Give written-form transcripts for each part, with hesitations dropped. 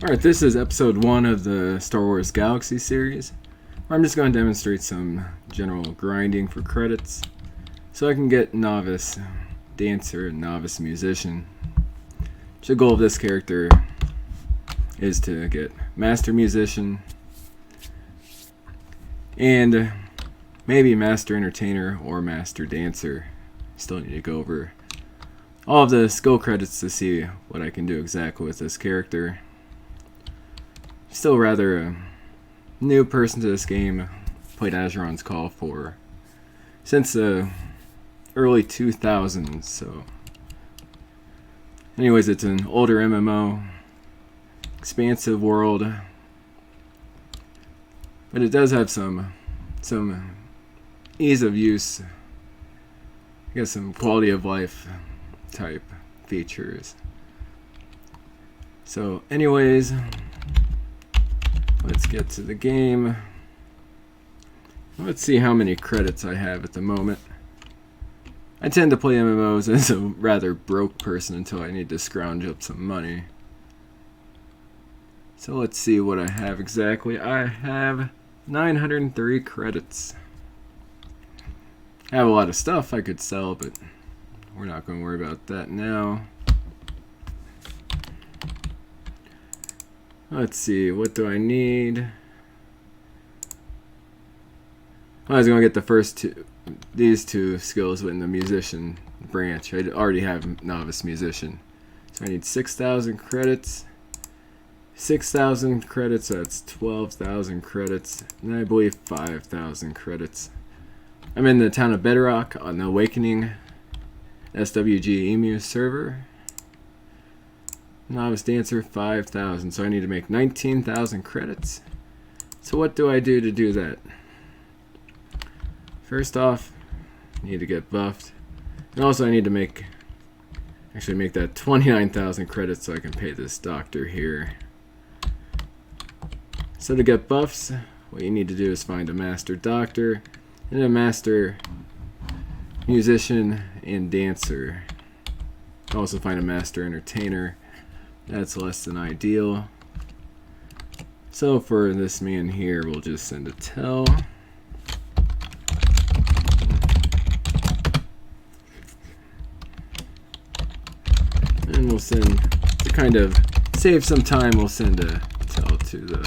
Alright, this is episode 1 of the Star Wars Galaxies series, where I'm just going to demonstrate some general grinding for credits, so I can get novice dancer and novice musician. The goal of this character is to get master musician, and maybe master entertainer or master dancer. Still need to go over all of the skill credits to see what I can do exactly with this character. Still rather a new person to this game. Played Azeron's Call for since the early 2000s, so anyways, it's an older MMO, expansive world, but it does have some ease of use, I guess some quality of life type features. So anyways, let's get to the game. Let's see how many credits I have at the moment. I tend to play MMOs as a rather broke person until I need to scrounge up some money. So let's see what I have exactly. I have 903 credits. I have a lot of stuff I could sell, but we're not going to worry about that now. Let's see, what do I need? I was going to get the first two, these two skills in the musician branch. I already have novice musician. So I need 6,000 credits. 6,000 credits, that's 12,000 credits. And I believe 5,000 credits. I'm in the town of Bedrock on the Awakening SWG Emu server. Novice dancer 5,000, so I need to make 19,000 credits. So what do I do to do that? First off, I need to get buffed, and also I need to actually make that 29,000 credits so I can pay this doctor here. So to get buffs, what you need to do is find a master doctor and a master musician and dancer. Also find a master entertainer. That's less than ideal. So for this man here, we'll just send a tell. And we'll send, to kind of save some time, we'll send a tell to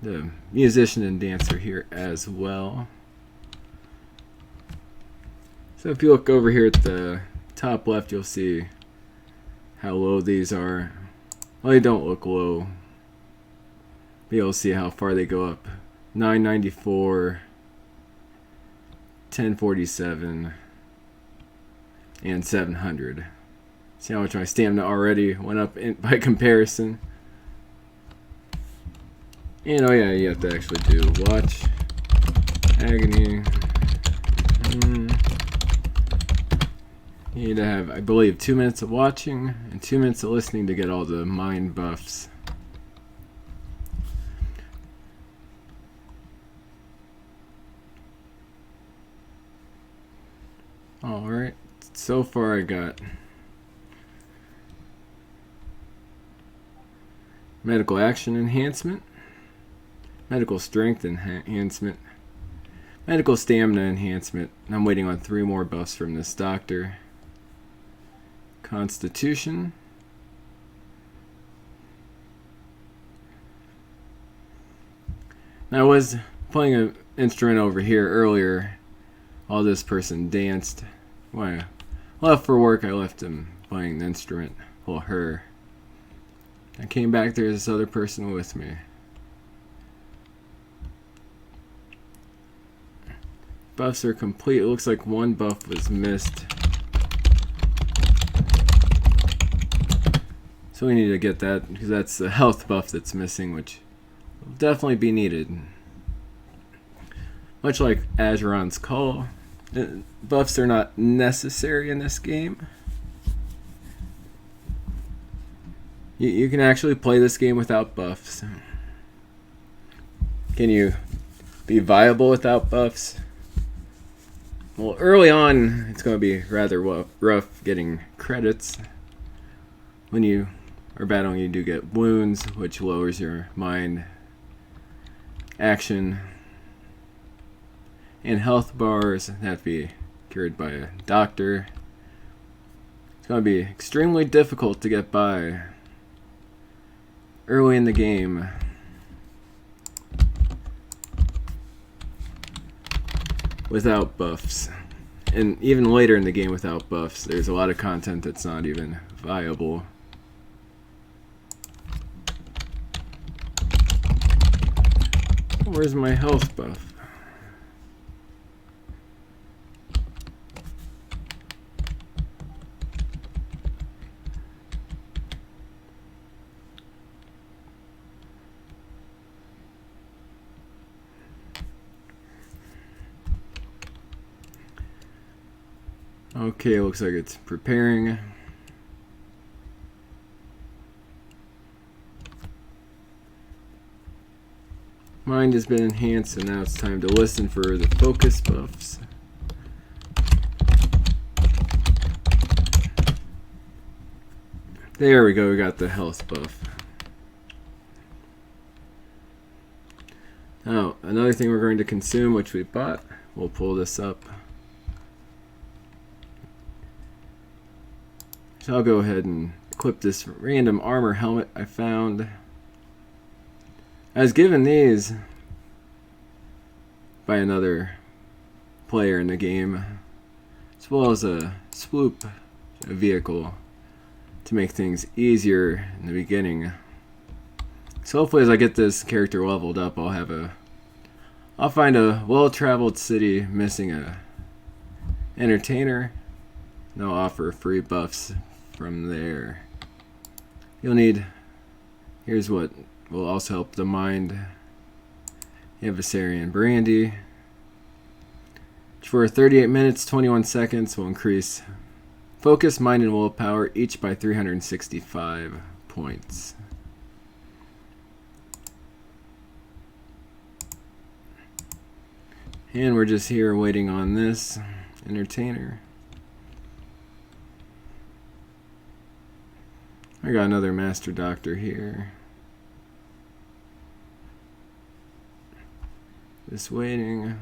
the musician and dancer here as well. So if you look over here at the top left, you'll see how low these are. Well, they don't look low. You'll see how far they go up. 994, 1047, and 700. See how much my stamina already went up by comparison. And oh yeah, you have to actually do watch agony. You need to have, I believe, 2 minutes of watching and 2 minutes of listening to get all the mind buffs. Alright, so far I got medical action enhancement, medical strength enhancement, medical stamina enhancement. I'm waiting on 3 more buffs from this doctor. Constitution. Now, I was playing an instrument over here earlier while this person danced. When I left for work, I left him playing the instrument. Well, her. I came back, there's this other person with me. Buffs are complete. It looks like 1 buff was missed. So we need to get that, because that's the health buff that's missing, which will definitely be needed. Much like Azeron's Call, buffs are not necessary in this game. You can actually play this game without buffs. Can you be viable without buffs? Well, early on, it's going to be rather rough getting credits. when you are battling, you do get wounds, which lowers your mind, action, and health bars that have to be cured by a doctor. It's going to be extremely difficult to get by early in the game. Without buffs. And even later in the game without buffs, there's a lot of content that's not even viable. Where's my health buff? Okay, looks like it's preparing. Mind has been enhanced, and now it's time to listen for the focus buffs. There we go, we got the health buff. Now, another thing we're going to consume, which we bought, we'll pull this up. So I'll go ahead and equip this random armor helmet I found. I was given these by another player in the game, as well as a swoop, a vehicle, to make things easier in the beginning. So hopefully as I get this character leveled up, I'll find a well-traveled city missing a entertainer, and I'll offer free buffs from there. You'll need, here's what will also help the mind. Adversarian Brandy, which for 38 minutes 21 seconds will increase focus, mind, and willpower each by 365 points. And we're just here waiting on this entertainer. I got another Master Doctor here. Just waiting.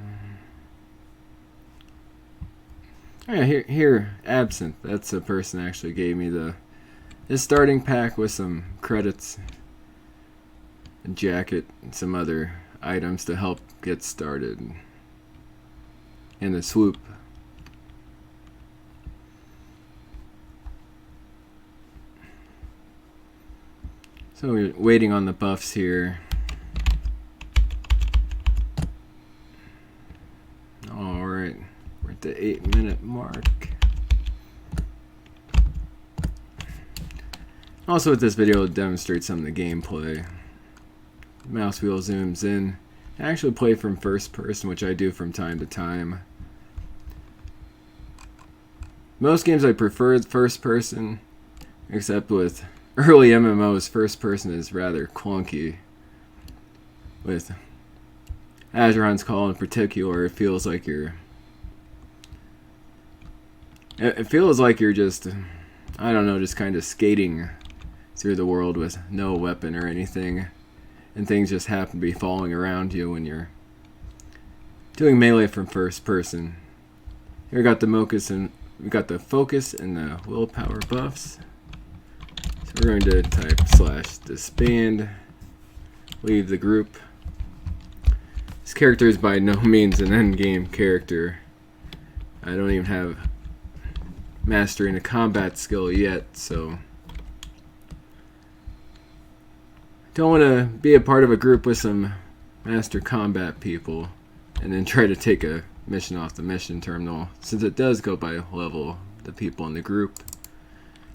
Oh yeah, here, Absinthe. That's the person that actually gave me this starting pack with some credits, a jacket, and some other items to help get started. And the swoop. So we're waiting on the buffs here. Alright, we're at the 8-minute mark. Also with this video, I'll demonstrate some of the gameplay. The mouse wheel zooms in. I actually play from first person, which I do from time to time. Most games I prefer first person, except with early MMOs, first person is rather clunky. With Azeron's Call in particular, it feels like you're just, I don't know, just kind of skating through the world with no weapon or anything, and things just happen to be falling around you when you're doing melee from first person. Here we got the focus and the willpower buffs. So we're going to type /disband, leave the group. This character is by no means an endgame character. I don't even have mastering a combat skill yet, so don't want to be a part of a group with some master combat people and then try to take a mission off the mission terminal, since it does go by level, the people in the group.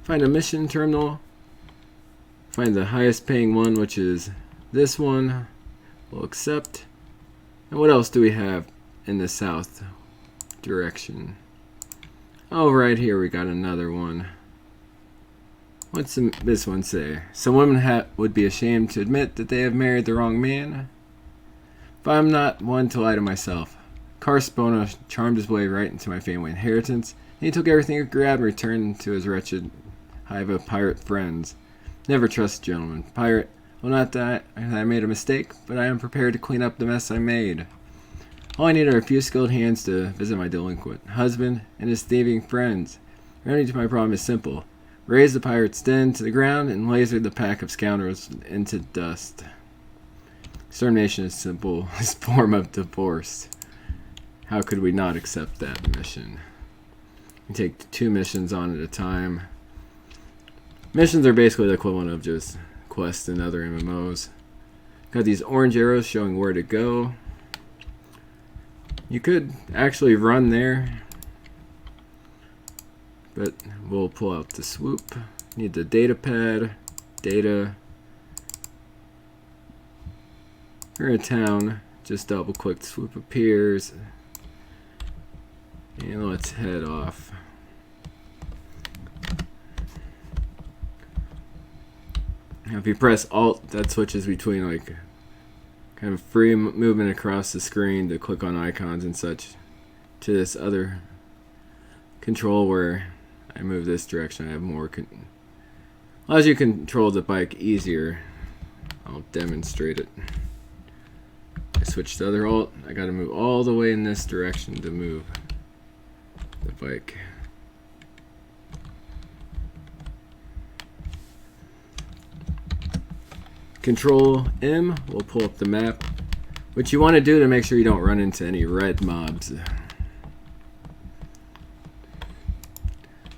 Find a mission terminal, find the highest paying one, which is this one. We'll accept. And what else do we have in the south direction? Oh, right here we got another one. What's this one say? Some women would be ashamed to admit that they have married the wrong man. But I'm not one to lie to myself. Carspono charmed his way right into my family inheritance, and he took everything he grabbed and returned to his wretched I have a pirate friends. Never trust a gentleman. Pirate, well, not that I made a mistake, but I am prepared to clean up the mess I made. All I need are a few skilled hands to visit my delinquent husband and his thieving friends. The remedy to my problem is simple. Raise the pirate's den to the ground and laser the pack of scoundrels into dust. Extermination is simple as form of divorce. How could we not accept that mission? You take 2 missions on at a time. Missions are basically the equivalent of just quests in other MMOs. Got these orange arrows showing where to go. You could actually run there, but we'll pull out the swoop. Need the data pad, data. We're in a town, just double click, the swoop appears, and let's head off. Now if you press Alt, that switches between like kind of free movement across the screen to click on icons and such, to this other control where I move this direction. I have more allows you to control the bike easier. I'll demonstrate it. I switch to other Alt. I gotta move all the way in this direction to move the bike. Control M will pull up the map. What you want to do to make sure you don't run into any red mobs.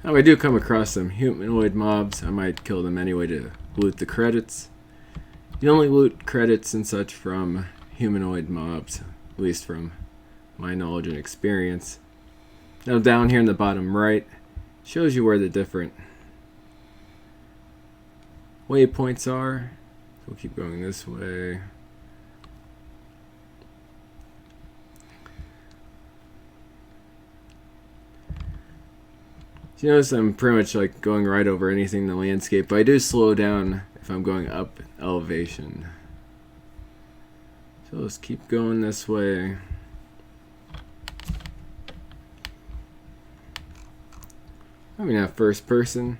Now I do come across some humanoid mobs. I might kill them anyway to loot the credits. You only loot credits and such from humanoid mobs, at least from my knowledge and experience. Now down here in the bottom right shows you where the different waypoints are. We'll keep going this way. So you notice I'm pretty much like going right over anything in the landscape, but I do slow down if I'm going up elevation. So let's keep going this way. I mean, have first person,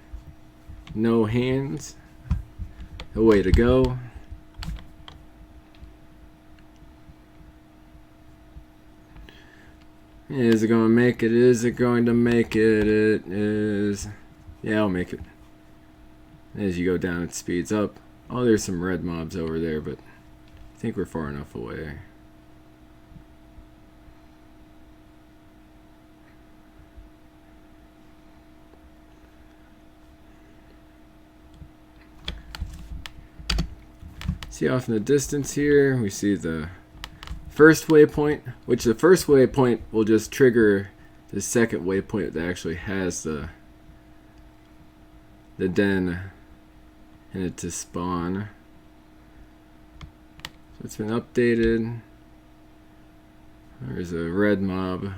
no hands. The way to go. Is it going to make it? Is it going to make it? It is. Yeah, I'll make it. As you go down, it speeds up. Oh, there's some red mobs over there, but I think we're far enough away. See off in the distance here, we see the first waypoint, which the first waypoint will just trigger the second waypoint that actually has the den in it to spawn. So it's been updated. There's a red mob.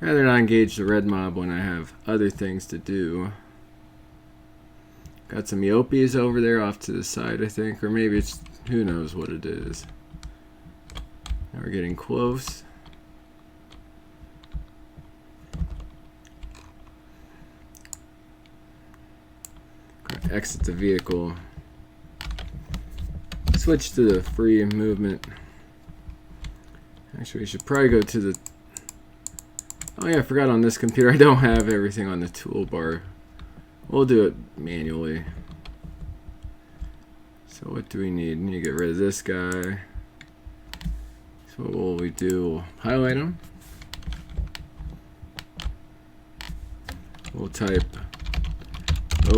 I'd rather not engage the red mob when I have other things to do. Got some Yopies over there off to the side, I think, or maybe it's, who knows what it is. Now we're getting close. Gonna exit the vehicle. Switch to the free movement. Actually, we should probably go to the... Oh yeah, I forgot on this computer I don't have everything on the toolbar. We'll do it manually. So what do we need? We need to get rid of this guy. So what will we do? We'll highlight him. We'll type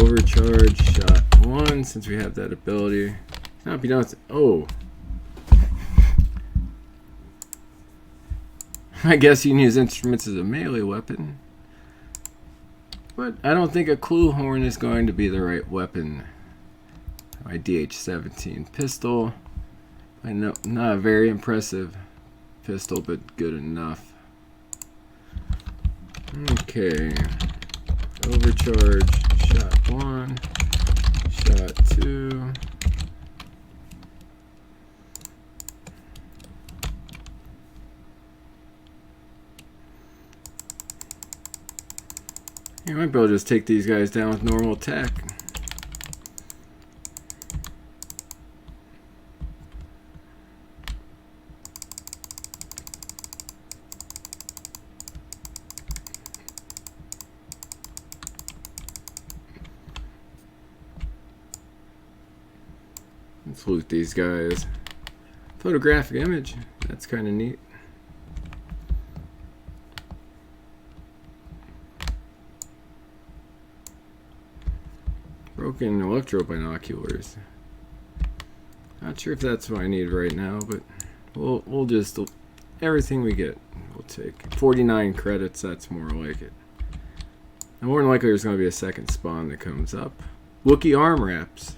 overcharge shot 1 since we have that ability. Now be done with it. Oh. I guess you can use instruments as a melee weapon. But I don't think a clue horn is going to be the right weapon. My DH-17 pistol. I know, not a very impressive pistol, but good enough. Okay. Overcharge, shot 1, shot 2. You might be able to just take these guys down with normal attack. Let's loot these guys. Photographic image. That's kind of neat. Broken electro binoculars. Not sure if that's what I need right now, but we'll just everything we get we'll take. 49 credits. That's more like it. And more than likely, there's going to be a second spawn that comes up. Wookiee arm wraps.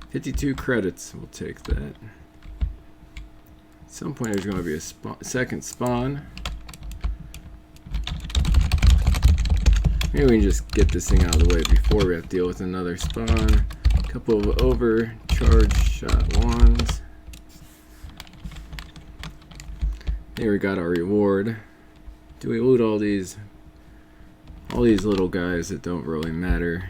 52 credits. We'll take that. At some point, there's going to be a second spawn. Maybe we can just get this thing out of the way before we have to deal with another spawn. A couple of overcharged shot wands. Here we got our reward. Do we loot all these little guys that don't really matter?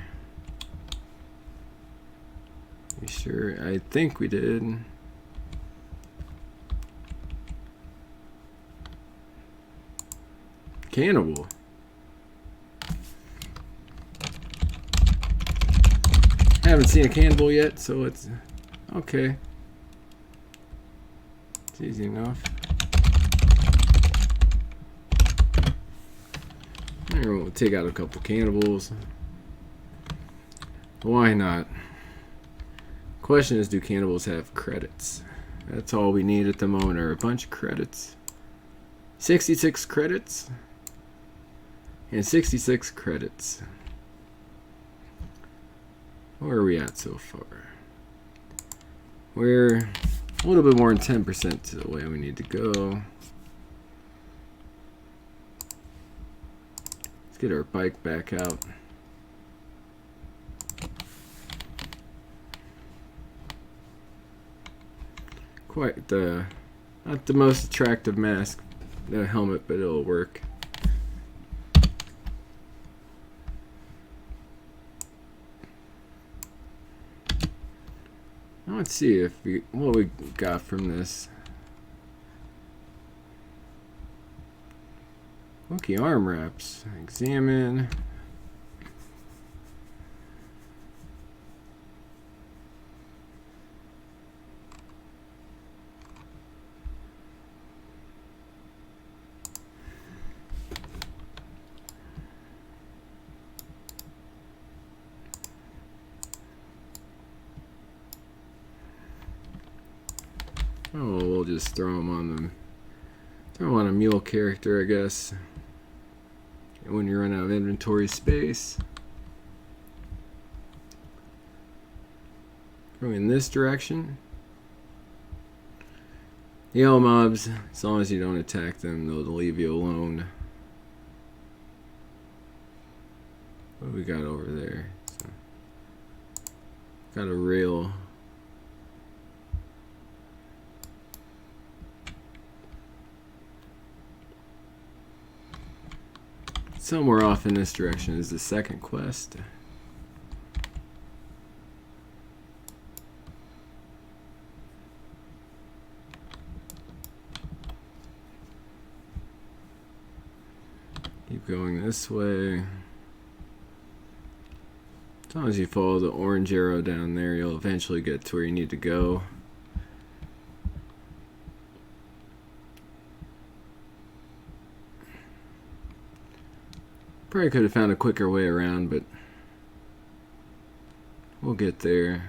You sure? I think we did. Cannibal. I haven't seen a cannibal yet, so it's okay. It's easy enough. Here, we'll take out a couple cannibals. Why not? Question is, do cannibals have credits? That's all we need at the moment, are a bunch of credits. 66 credits and 66 credits. Where are we at so far? We're a little bit more than 10% to the way we need to go. Let's get our bike back out. Quite the, not the most attractive mask, the helmet, but it'll work. Now let's see if what we got from this. Wookiee arm wraps. Examine. Oh, we'll just throw them on a mule character, I guess. When you run out of inventory space. Go in this direction. Yellow mobs, as long as you don't attack them, they'll leave you alone. What do we got over there? So, got a rail. Somewhere off in this direction is the second quest. Keep going this way. As long as you follow the orange arrow down there, you'll eventually get to where you need to go. Probably could have found a quicker way around, but we'll get there.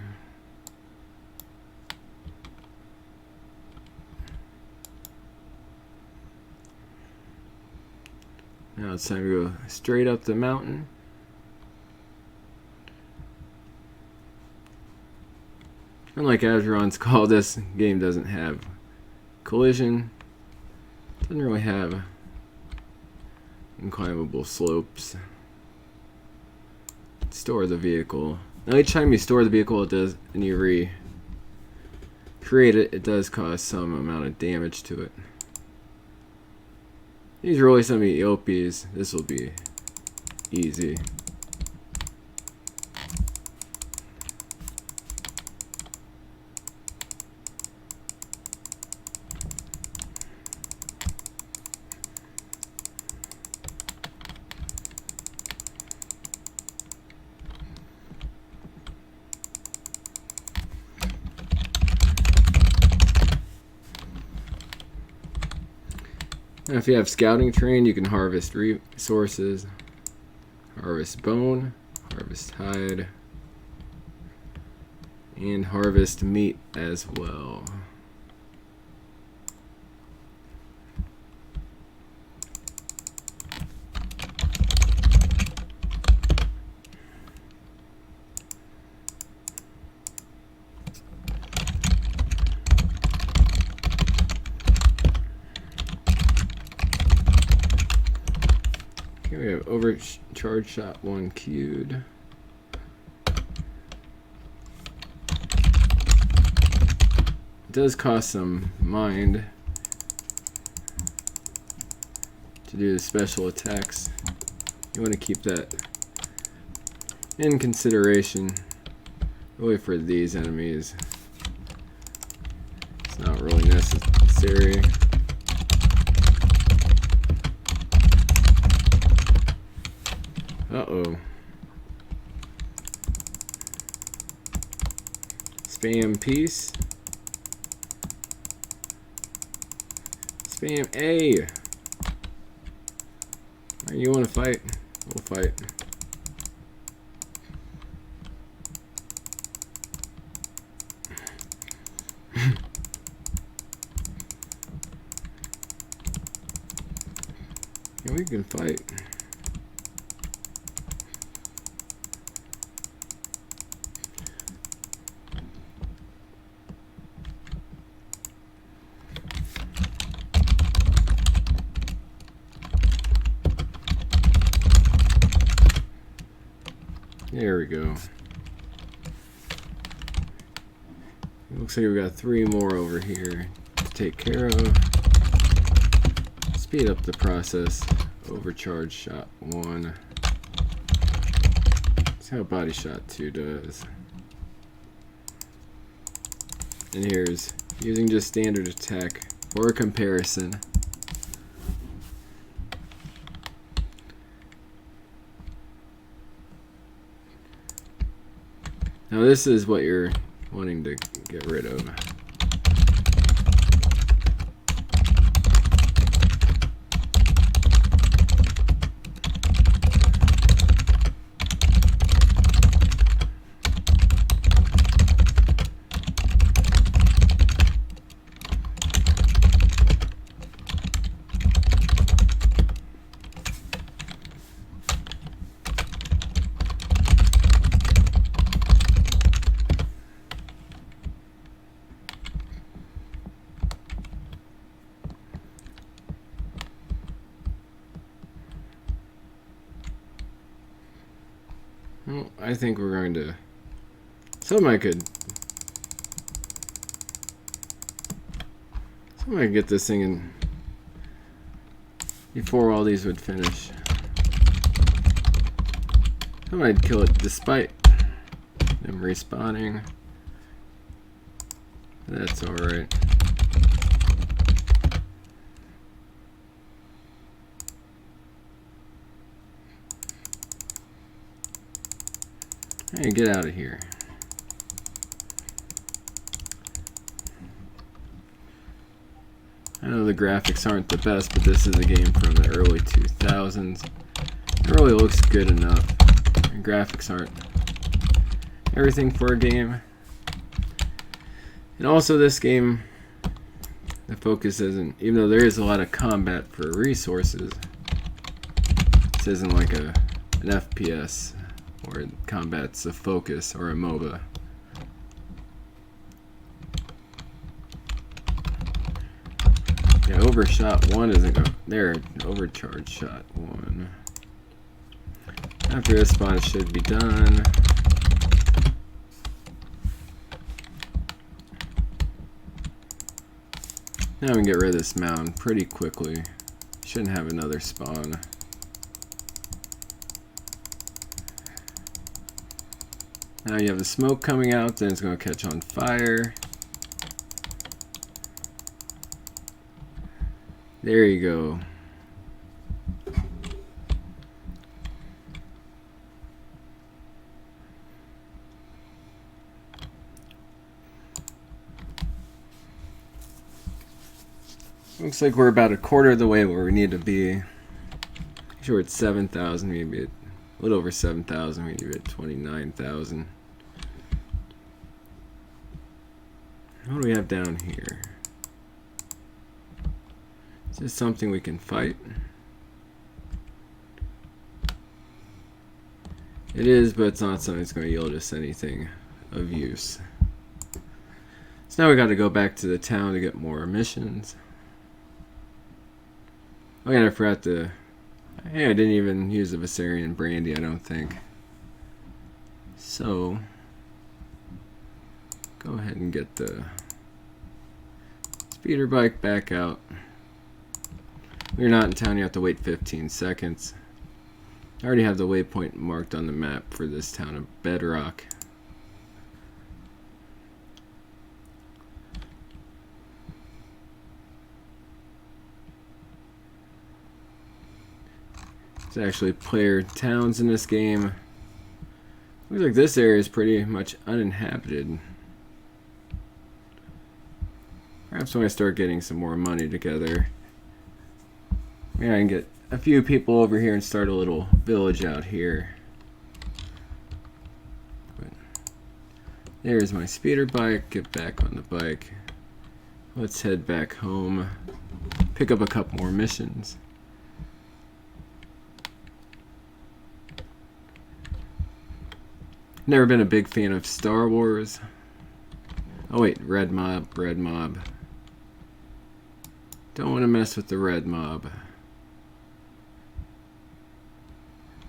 Now it's time to go straight up the mountain. Unlike Azeron's Call, this game doesn't have collision. Doesn't really have unclimbable slopes. Store the vehicle. Now each time you store the vehicle, it does, and you recreate it, it does cause some amount of damage to it. These are really some Eopies. This will be easy. Now, if you have scouting terrain, you can harvest resources, harvest bone, harvest hide, and harvest meat as well. We have overcharge shot 1 queued. It does cost some mind to do the special attacks. You want to keep that in consideration, really, for these enemies. It's not really necessary. Uh-oh. Spam piece. Spam A. Alright, you want to fight? We'll fight. Yeah, we can fight. There we go. It looks like we got 3 more over here to take care of. Speed up the process. Overcharge shot 1. See how body shot 2 does. And here's using just standard attack for comparison. Now this is what you're wanting to get rid of. Well, I think we're going to... Somebody could get this thing in before all these would finish. Somebody'd kill it despite them respawning. That's alright. Hey, get out of here. I know the graphics aren't the best, but this is a game from the early 2000s. It really looks good enough. And graphics aren't everything for a game. And also this game, the focus isn't, even though there is a lot of combat for resources, this isn't like an FPS where combat's a focus or a MOBA. Yeah, overshot 1 isn't going there. Overcharge shot 1. After this spawn, it should be done. Now we can get rid of this mound pretty quickly. Shouldn't have another spawn. Now you have the smoke coming out, then it's going to catch on fire. There you go. Looks like we're about a quarter of the way where we need to be. Sure, it's 7,000, maybe a little over 7,000, maybe at 29,000. What do we have down here? Is this something we can fight? It is, but it's not something that's going to yield us anything of use. So now we got to go back to the town to get more missions. Oh yeah, I forgot to... Hey, I didn't even use the Viserion Brandy, I don't think. So... go ahead and get the speeder bike back out. When you're not in town, you have to wait 15 seconds. I already have the waypoint marked on the map for this town of Bedrock. There's actually player towns in this game. Looks like this area is pretty much uninhabited. Perhaps when I start getting some more money together, maybe I can get a few people over here and start a little village out here. But there's my speeder bike. Get back on the bike. Let's head back home. Pick up a couple more missions. Never been a big fan of Star Wars. Oh wait, red mob, red mob. Don't want to mess with the red mob.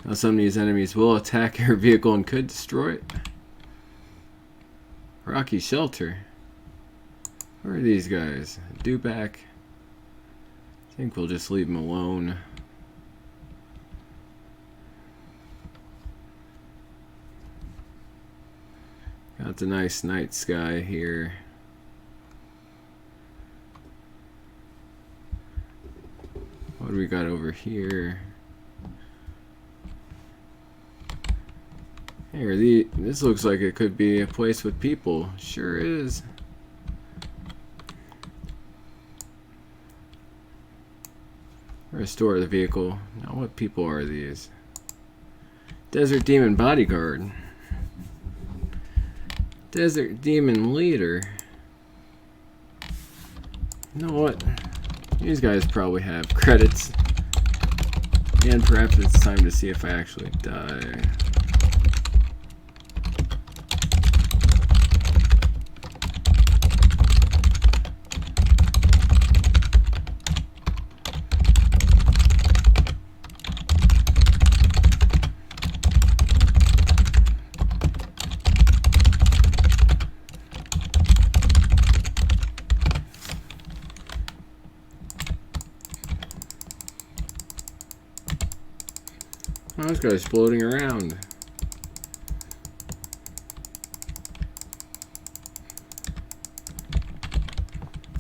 Now some of these enemies will attack your vehicle and could destroy it. Rocky Shelter. Where are these guys? Dewback. I think we'll just leave them alone. Got the nice night sky here. What do we got over here? Here, this looks like it could be a place with people. Sure is. Restore the vehicle. Now what people are these? Desert Demon Bodyguard. Desert Demon Leader. You know what? These guys probably have credits. And perhaps it's time to see if I actually die. Oh, this guy's floating around.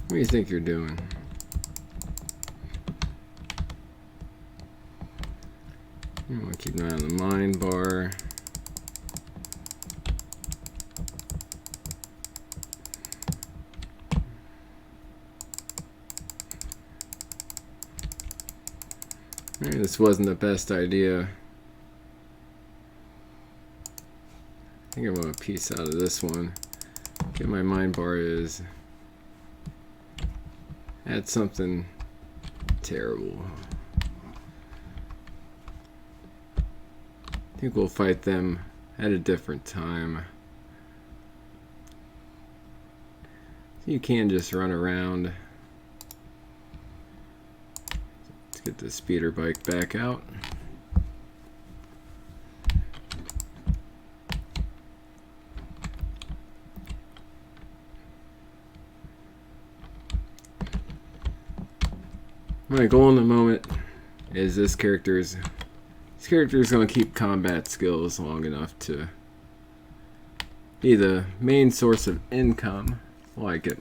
What do you think you're doing? I'm gonna keep an eye on the mine bar. Maybe this wasn't the best idea. I think I'm going to piece out of this one. Get my mine bar is. Add something terrible. I think we'll fight them at a different time. You can just run around. Let's get the speeder bike back out. My goal in the moment is this character is going to keep combat skills long enough to be the main source of income while I get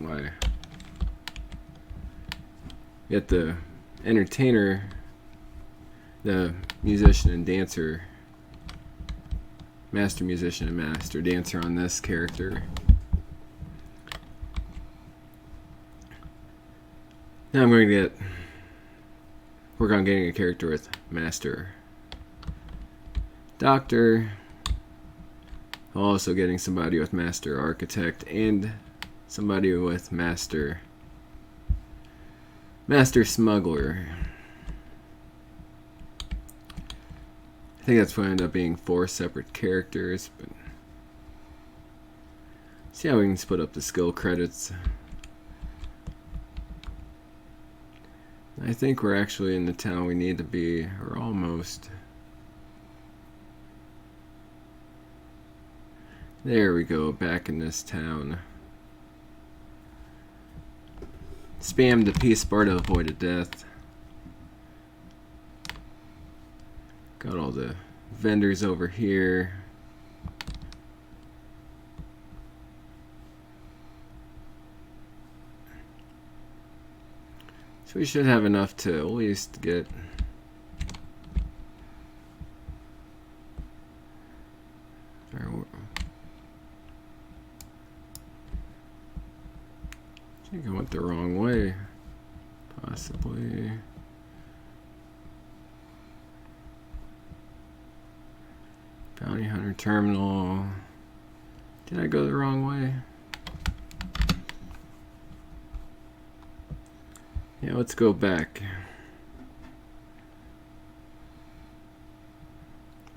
the entertainer, the musician and dancer, master musician and master dancer on this character. Now I'm going to work on getting a character with master doctor. Also getting somebody with master architect and somebody with master smuggler. I think that's going to end up being 4 separate characters, but see how we can split up the skill credits. I think we're actually in the town we need to be, or almost. There we go, back in this town. Spam the peace bar to avoid a death. Got all the vendors over here. So we should have enough to at least get I think I went the wrong way, possibly. Bounty Hunter Terminal. Did I go the wrong way? Yeah, let's go back.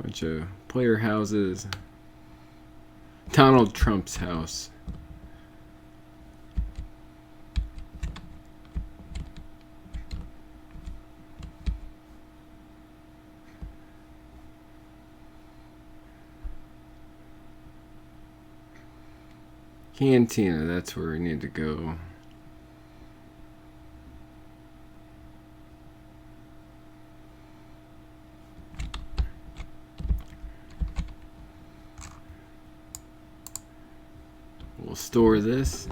Bunch of player houses. Donald Trump's house. Cantina, that's where we need to go. We'll store this.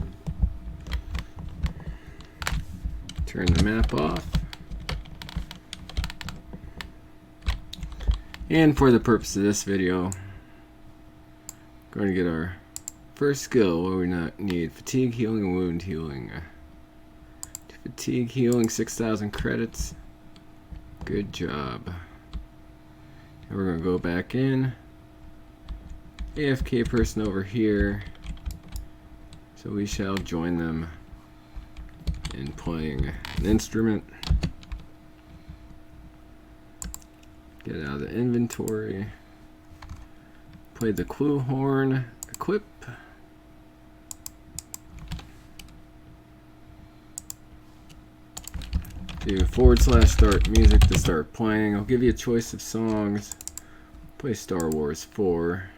Turn the map off. And for the purpose of this video, we're going to get our first skill. What do we not need? Fatigue healing, wound healing. Fatigue healing, 6,000 credits. Good job. And we're going to go back in. AFK person over here. So we shall join them in playing an instrument. Get out of the inventory. Play the clue horn. Equip. Do /start music to start playing. I'll give you a choice of songs. Play Star Wars 4.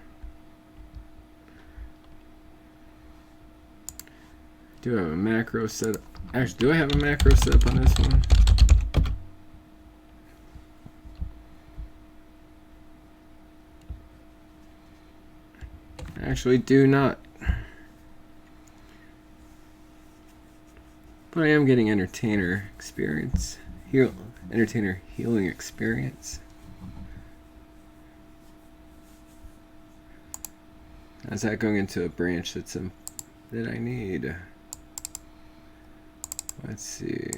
Do I have a macro set up? Actually, do I have a macro set up on this one? Actually, do not. But I am getting entertainer experience. Entertainer healing experience. How's that going into a branch that I need? Let's see.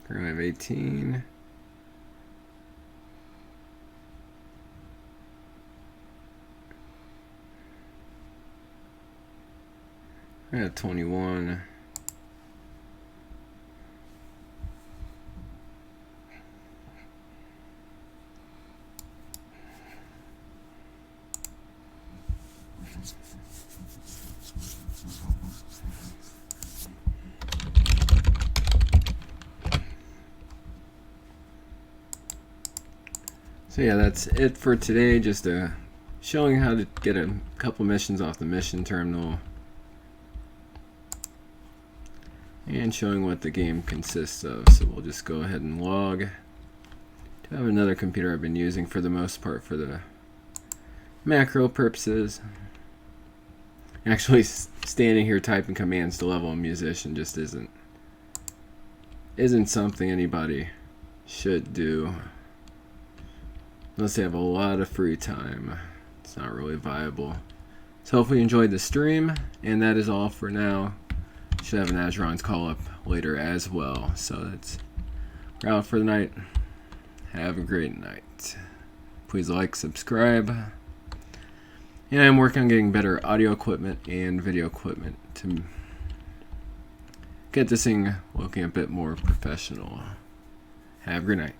We're gonna have 18. I got 21. So yeah, that's it for today. Just showing how to get a couple missions off the mission terminal. And showing what the game consists of. So we'll just go ahead and log. Do I have another computer I've been using for the most part for the macro purposes. Actually, standing here typing commands to level a musician just isn't something anybody should do unless they have a lot of free time. It's not really viable. So hopefully you enjoyed the stream, and that is all for now. Should have an Azeron's call up later as well. So we're out for the night. Have a great night. Please like, subscribe. And I'm working on getting better audio equipment and video equipment to get this thing looking a bit more professional. Have a great night.